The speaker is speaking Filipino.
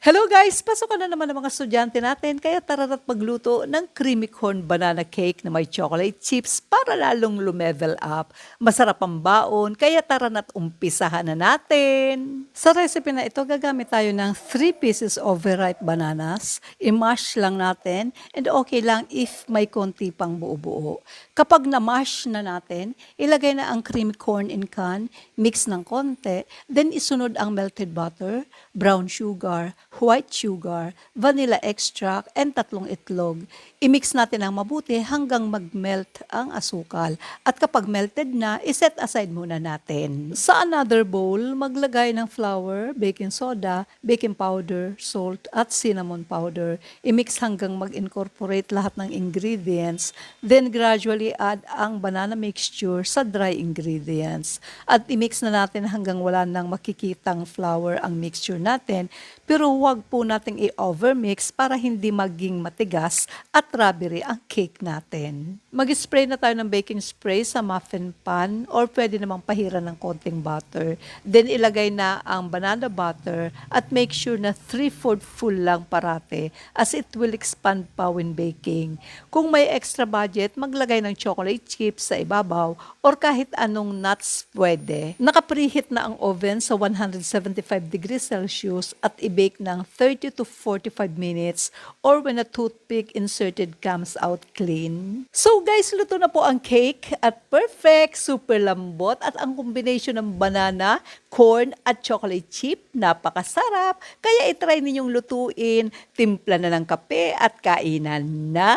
Hello guys! Pasok na naman ang mga estudyante natin kaya tara na't magluto ng creamy corn banana cake na may chocolate chips para lalong lumevel up. Masarap ang baon kaya tara na't umpisahan na natin. Sa recipe na ito gagamit tayo ng 3 pieces of overripe bananas. I-mash lang natin and okay lang if may konti pang buo-buo. Kapag na-mash na natin, ilagay na ang creamy corn in can, mix ng konti, then isunod ang melted butter, brown sugar, white sugar, vanilla extract, and 3 itlog. I-mix natin ang mabuti hanggang mag-melt ang asukal. At kapag melted na, iset aside muna natin. Sa another bowl, maglagay ng flour, baking soda, baking powder, salt, at cinnamon powder. I-mix hanggang mag-incorporate lahat ng ingredients. Then gradually add ang banana mixture sa dry ingredients. At i-mix na natin hanggang wala nang makikitang flour ang mixture natin. Pero huwag po nating i-overmix para hindi maging matigas at rubbery ang cake natin. Mag-spray na tayo ng baking spray sa muffin pan or pwede namang pahiran ng konting butter. Then ilagay na ang banana butter at make sure na 3/4 full lang parate as it will expand pa when baking. Kung may extra budget, maglagay ng chocolate chips sa ibabaw or kahit anong nuts pwede. Naka-preheat na ang oven sa 175 degrees Celsius at i-bake ng 30 to 45 minutes or when a toothpick inserted comes out clean. So guys, luto na po ang cake at perfect, super lambot at ang combination ng banana, corn at chocolate chip, napakasarap. Kaya itry ninyong lutuin, timpla na ng kape at kainan na!